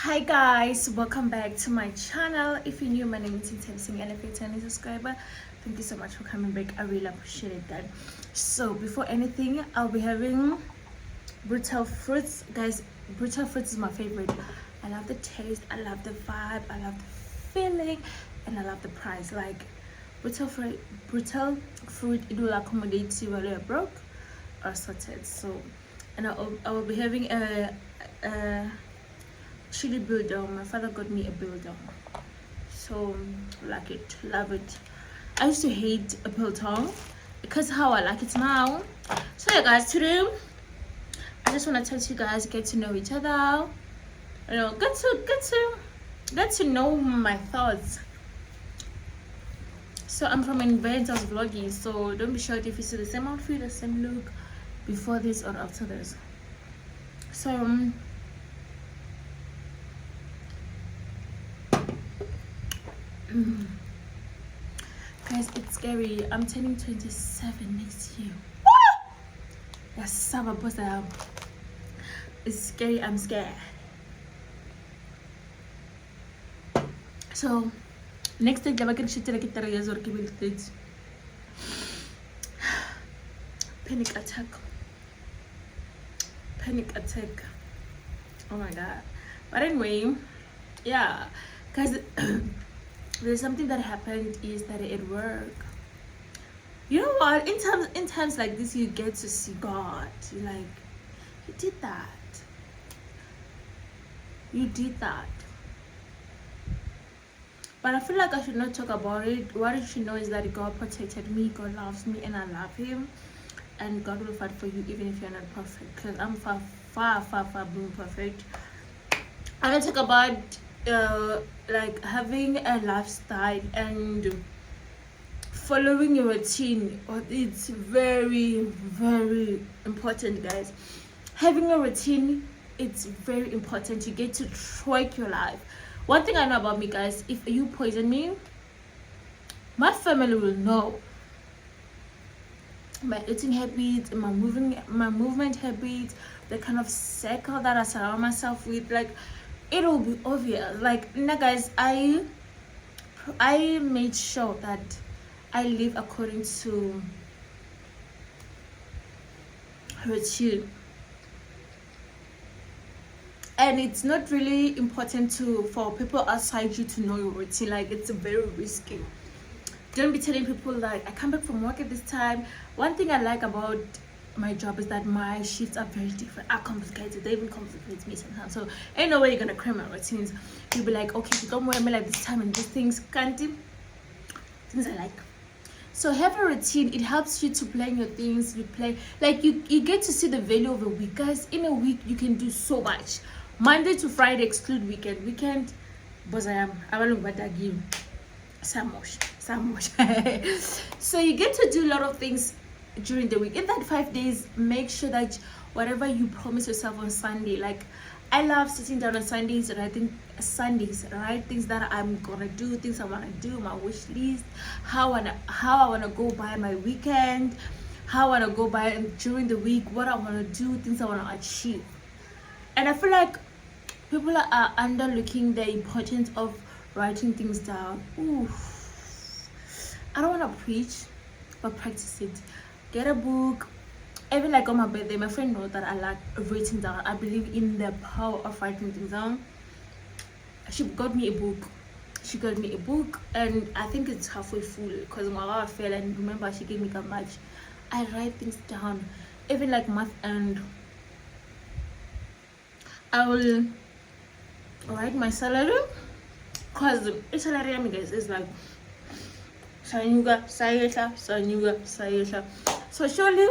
Hi guys, welcome back to my channel. If you're new, my name is nthabisengmorungwa. If you're a subscriber, thank you so much for coming back. I really appreciate that. So before anything, I'll be having brutal fruits. Guys, brutal fruits is my favorite. I love the taste, I love the vibe, I love the feeling, and I love the price. Like brutal fruit it will accommodate you while you're broke or sorted. So and I will be having a chili biltong. My father got me a biltong, so like it, love it. I used to hate a biltong because how I like it now. So yeah guys, today I just want to tell you guys, get to know each other, you know, get to know my thoughts. So I'm from Inventors Vlogging, so don't be shocked if you see the same outfit, the same look before this or after this. So guys, it's scary. I'm turning 27 next year. Yes, it's scary. I'm scared. So next week I'm gonna shoot like 3 years or panic attack. Oh my god. But anyway, yeah, guys. There's something that happened is that at work, you know what, in times like this you get to see God. You're like, you did that, but I feel like I should not talk about it. What you should know is that God protected me, God loves me, and I love him, and God will fight for you even if you're not perfect, because I'm far being perfect. I'm gonna talk about like having a lifestyle and following your routine. It's very important, guys. Having a routine, it's very important. You get to track your life. One thing I know about me, guys, if you poison me, my family will know. My eating habits, my movement habits, the kind of circle that I surround myself with, like it will be obvious. Like now guys, I made sure that I live according to routine, and it's not really important for people outside you to know your routine. Like it's very risky. Don't be telling people like, I come back from work at this time. One thing I like about my job is that my shifts are very different, are complicated. They even complicate me sometimes. So ain't no way you're gonna cram my routines. You'll be like, okay, don't worry me like this time and these things, can't you? Things I like. So have a routine. It helps you to plan your things. You play like you get to see the value of a week. Guys, in a week you can do so much. Monday to Friday exclude weekend because I will give Samosh. So you get to do a lot of things during the week. In that 5 days, make sure that whatever you promise yourself on Sunday, like I love sitting down on Sundays and write things that I'm gonna do, things I wanna do, my wish list, how I wanna go by my weekend, how I wanna go by during the week, what I wanna do, things I wanna achieve. And I feel like people are underlooking the importance of writing things down. Ooh, I don't wanna preach, but practice it. Get a book. Even like on my birthday, my friend knows that I like writing down. I believe in the power of writing things down. She got me a book, and I think it's halfway full because my fell, and remember she gave me that much. I write things down, even like math, and I will write my salary, because the salary, guys, is like Sanyuga, Sayesha. So surely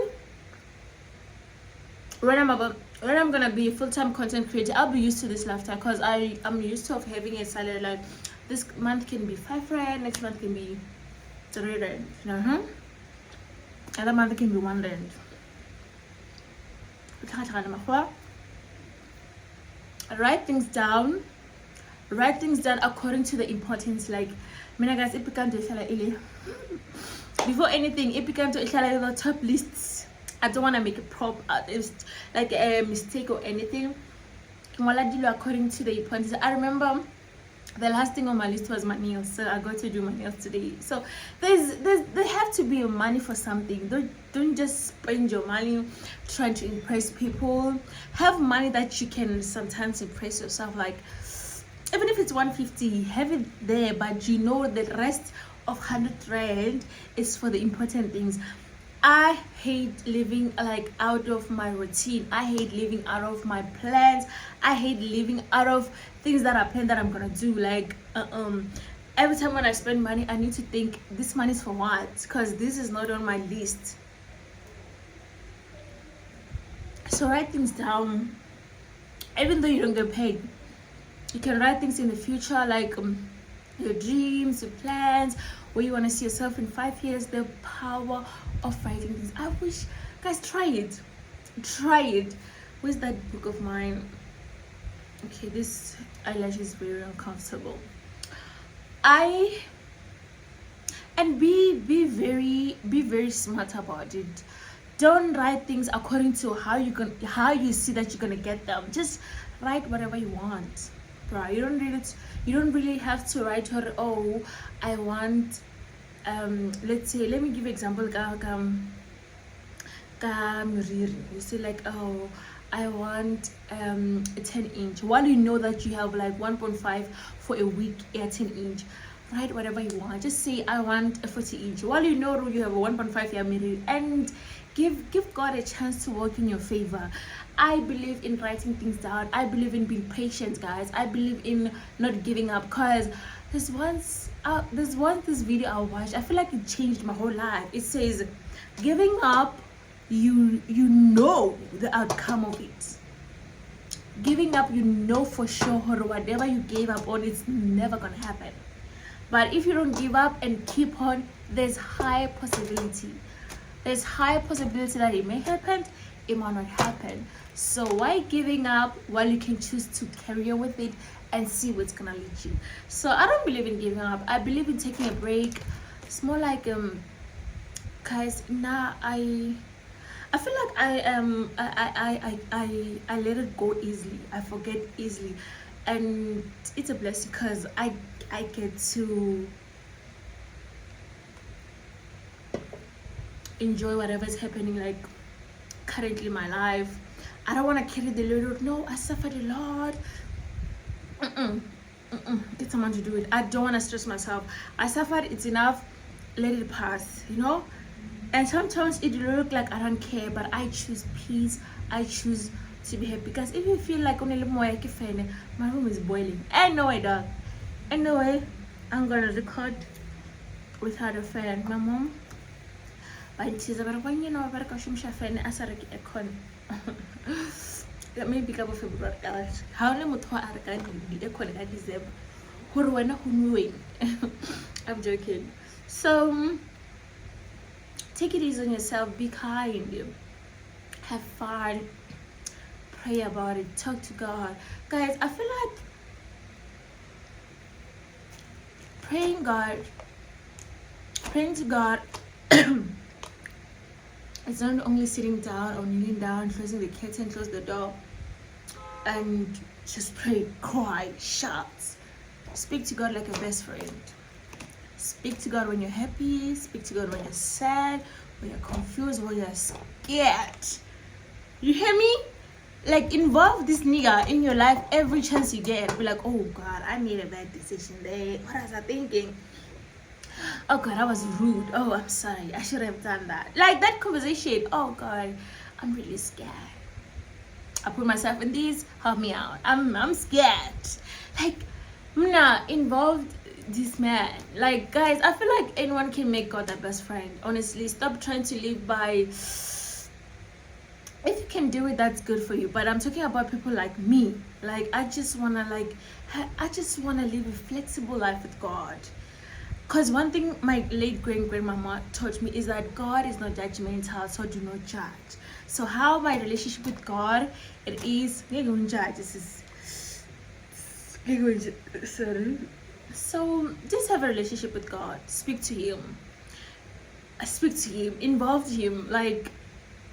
when I'm gonna be a full-time content creator, I'll be used to this lifestyle, because I'm used to having a salary. Like this month can be 5 rand, next month can be 3 rand, other month can be 1 rand. Write things down according to the importance. Like guys, it began to before anything, it began to the top lists. I don't want to make a like a mistake or anything. according to the importance. I remember the last thing on my list was my nails, so I got to do my nails today. So there have to be money for something. Don't just spend your money trying to impress people. Have money that you can sometimes impress yourself, like even if it's 150, have it there, but you know the rest of 100 rand is for the important things. I hate living like out of my routine. I hate living out of my plans. I hate living out of things that I plan that I'm gonna do. Like every time when I spend money, I need to think, this money is for what? Because this is not on my list. So write things down. Even though you don't get paid, you can write things in the future, like your dreams, your plans, where you want to see yourself in 5 years. The power of writing things. I wish, guys, try it. Where's that book of mine? Okay, this eyelash is very uncomfortable. Be very smart about it. Don't write things according to how you see that you're gonna get them. Just write whatever you want, right? You don't really have to write her, oh, I want let's say, let me give you example. You say like, oh, I want a 10-inch, while you know that you have like 1.5 for a week, a 10-inch. Write whatever you want. Just say, I want a 40-inch, while you know you have a 1.5, and give God a chance to work in your favor. I believe in writing things down. I believe in being patient, guys. I believe in not giving up, because this video I watched, I feel like it changed my whole life. It says, giving up, you know the outcome of it. Giving up, you know for sure whatever you gave up on, it's never gonna happen. But if you don't give up and keep on, there's high possibility that it may happen, it might not happen. So why giving up while you can choose to carry on with it and see what's gonna lead you? So I don't believe in giving up. I believe in taking a break. It's more like guys, now I feel like I let it go easily. I forget easily, and it's a blessing because I get to enjoy whatever's happening, like currently in my life. I don't want to carry the load. No, I suffered a lot. Get someone to do it. I don't want to stress myself. I suffered, it's enough. Let it pass, you know. And sometimes it look like I don't care, but I choose peace. I choose to be happy. Because if you feel like only my room is boiling. Anyway, dog. Anyway, I'm gonna record without a fan. My mom, but she's about when you know about a fan. I said aircon. That may be couple February. How long would I be aircon at December? Who I'm joking. So take it easy on yourself. Be kind. Have fun. Pray about it. Talk to God, guys. I feel like praying to God. It's not only sitting down or kneeling down, closing the curtain, close the door, and just pray, cry, shout. Speak to God like a best friend. Speak to God when you're happy. Speak to God when you're sad, when you're confused, when you're scared. You hear me? Like, involve this nigga in your life every chance you get. Be like, oh God, I made a bad decision there. What was I thinking? Oh God, I was rude. Oh, I'm sorry, I should have done that. Like that conversation. Oh God, I'm really scared. I put myself in this. Help me out. I'm scared. Like, I'm not involved. This man. Like, guys, I feel like anyone can make God their best friend. Honestly, stop trying to live by. If you can do it, that's good for you. But I'm talking about people like me. Like, I just wanna live a flexible life with God. Because one thing my late grandmama taught me is that God is not judgmental, so do not judge. So how my relationship with God, it is, sorry. So just have a relationship with God. Speak to Him. Involve Him. Like,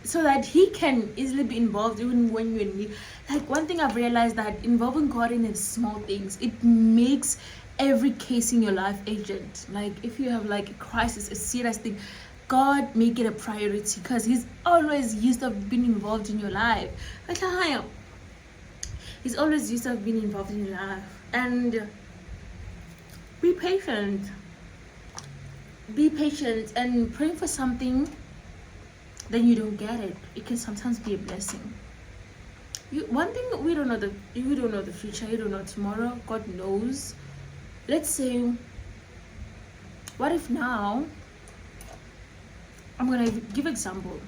so that he can easily be involved even when you're in need. Like, one thing I've realized, that involving God in the small things, it makes every case in your life urgent. Like, if you have like a crisis, a serious thing, God make it a priority, because he's always used to being involved in your life. He's always used to being involved in your life. And be patient. Be patient, and praying for something, then you don't get it. It can sometimes be a blessing. One thing, you don't know the future. You don't know tomorrow. God knows. Let's say, what if now, I'm gonna give example.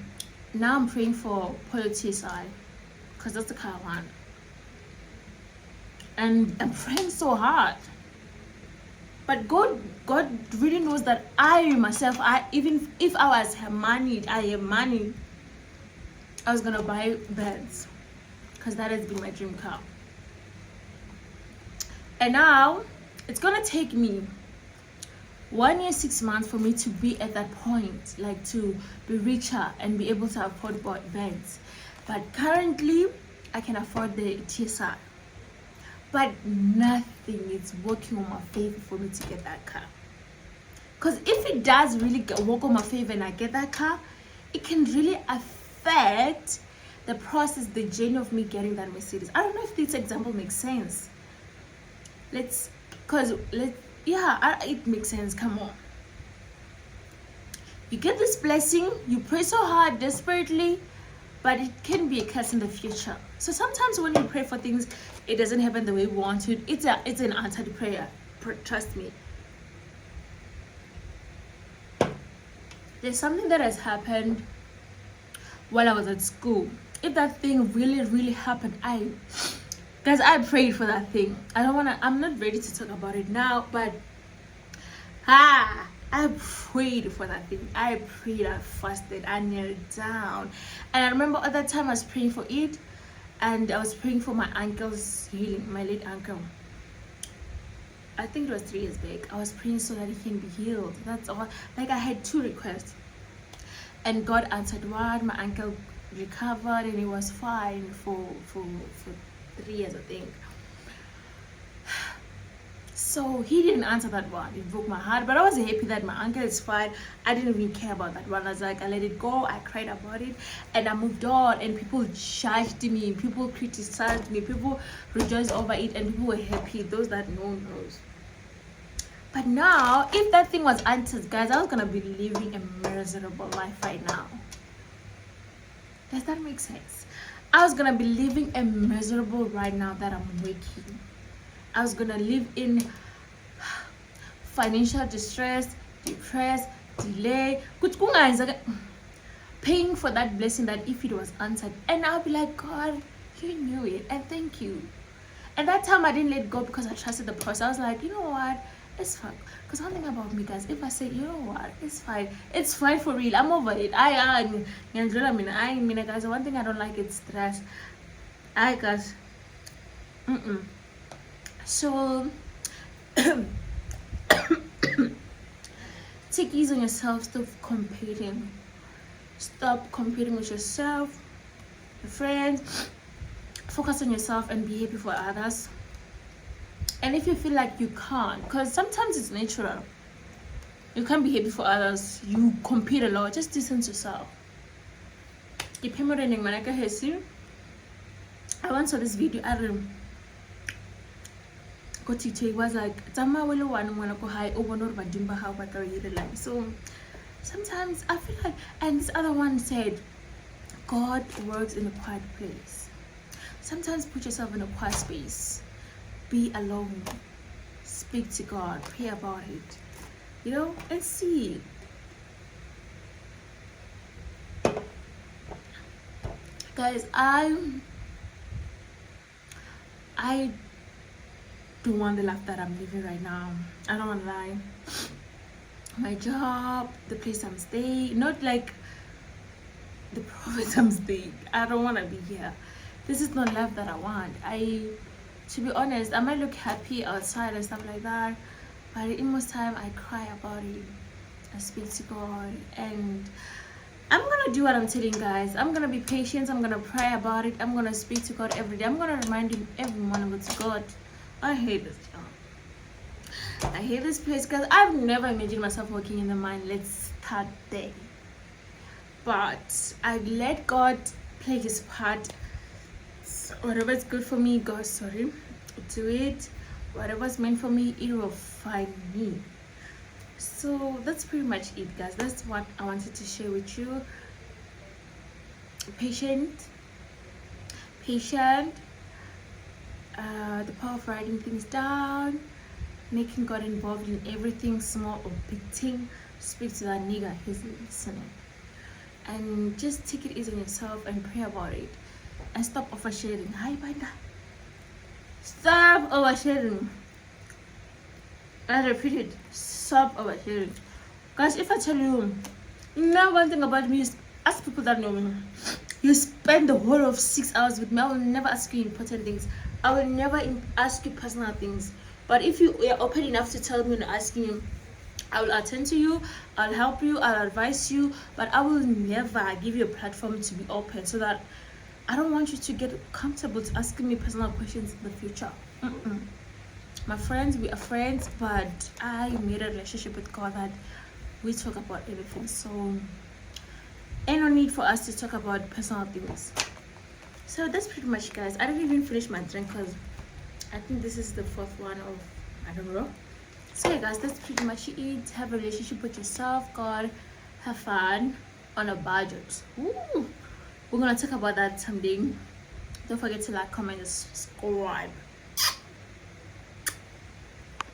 Now I'm praying for polio TSI, because that's the kind I want, and I'm praying so hard. But God really knows that I myself, even if I have money, I was gonna buy beds, because that has been my dream car. And now it's gonna take me 1 year 6 months for me to be at that point, like to be richer and be able to afford beds. But currently I can afford the TSI, but nothing is working on my favor for me to get that car. Because if it does really work on my favor and I get that car, it can really affect the process, the journey of me getting that Mercedes. I don't know if this example makes sense. It makes sense. Come on. You get this blessing, you pray so hard, desperately, but it can be a curse in the future. So sometimes when we pray for things, it doesn't happen the way we want to. It's an answered prayer. Trust me. There's something that has happened while I was at school. If that thing really, really happened, I prayed for that thing. I'm not ready to talk about it now, but I prayed for that thing. I prayed, I fasted, I knelt down. And I remember at that time I was praying for it, and I was praying for my uncle's healing, my late uncle. I think it was 3 years back. I was praying so that he can be healed. That's all. Like, I had 2 requests, and God answered one. My uncle recovered and he was fine for 3 years, I think. So he didn't answer that one. It broke my heart, but I was happy that my uncle is fine. I didn't even care about that one. I was like, I let it go. I cried about it, and I moved on. And people judged me, people criticized me, people rejoiced over it, and people were happy. Those that knows. But now, if that thing was answered, guys, I was gonna be living a miserable life right now. Does that make sense? I was gonna be living a miserable right now that I'm waking. I was gonna live in financial distress, depressed, delay, paying for that blessing that if it was answered. And I'll be like, God, you knew it, and thank you. And that time I didn't let go because I trusted the process. I was like, you know what? It's fine. Because one thing about me, guys, if I say, you know what, it's fine for real. I'm over it. I mean, guys, one thing I don't like is stress. Guys, so take ease on yourself. Stop competing with yourself, your friends. Focus on yourself and be happy for others. And if you feel like you can't, because sometimes it's natural, you can't be happy for others, you compete a lot, just distance yourself. I once saw this video. I go TikTok, was like, so sometimes I feel like, and this other one said, God works in a quiet place. Sometimes put yourself in a quiet space, be alone, speak to God, pray about it, and see. Guys, I don't want the life that I'm living right now. I don't want to lie. My job, the place I'm staying, not like the province I'm staying. I don't want to be here. This is not life that I want. To be honest, I might look happy outside and stuff like that, but in most time I cry about it. I speak to God, and I'm gonna do what I'm telling guys. I'm gonna be patient. I'm gonna pray about it. I'm gonna speak to God every day. I'm gonna remind him every morning with God. I hate this job. I hate this place because I've never imagined myself working in the mine. Let's start there. But I let God play his part. So whatever's good for me, God, do it. Whatever's meant for me, it will find me. So that's pretty much it, guys. That's what I wanted to share with you. Patient, the power of writing things down, making God involved in everything, small or big thing. Speak to that nigga, he's listening. And just take it easy on yourself and pray about it. And stop oversharing. Hi, Banda. Stop oversharing. I repeat it. Stop oversharing. Guys, if I tell you, now one thing about me is, ask people that know me. You spend the whole of 6 hours with me. I will never ask you important things. I will never ask you personal things. But if you are open enough to tell me and asking you, I will attend to you, I'll help you, I'll advise you, but I will never give you a platform to be open, so that I don't want you to get comfortable to asking me personal questions in the future. My friends, we are friends, but I made a relationship with God that we talk about everything. So ain't no need for us to talk about personal things. So that's pretty much, guys. I didn't even finish my drink because I think this is the fourth one of, I don't know. So yeah, guys, that's pretty much it. Have a relationship with yourself, God, have fun on a budget. Ooh. We're gonna talk about that someday. Don't forget to like, comment, and subscribe.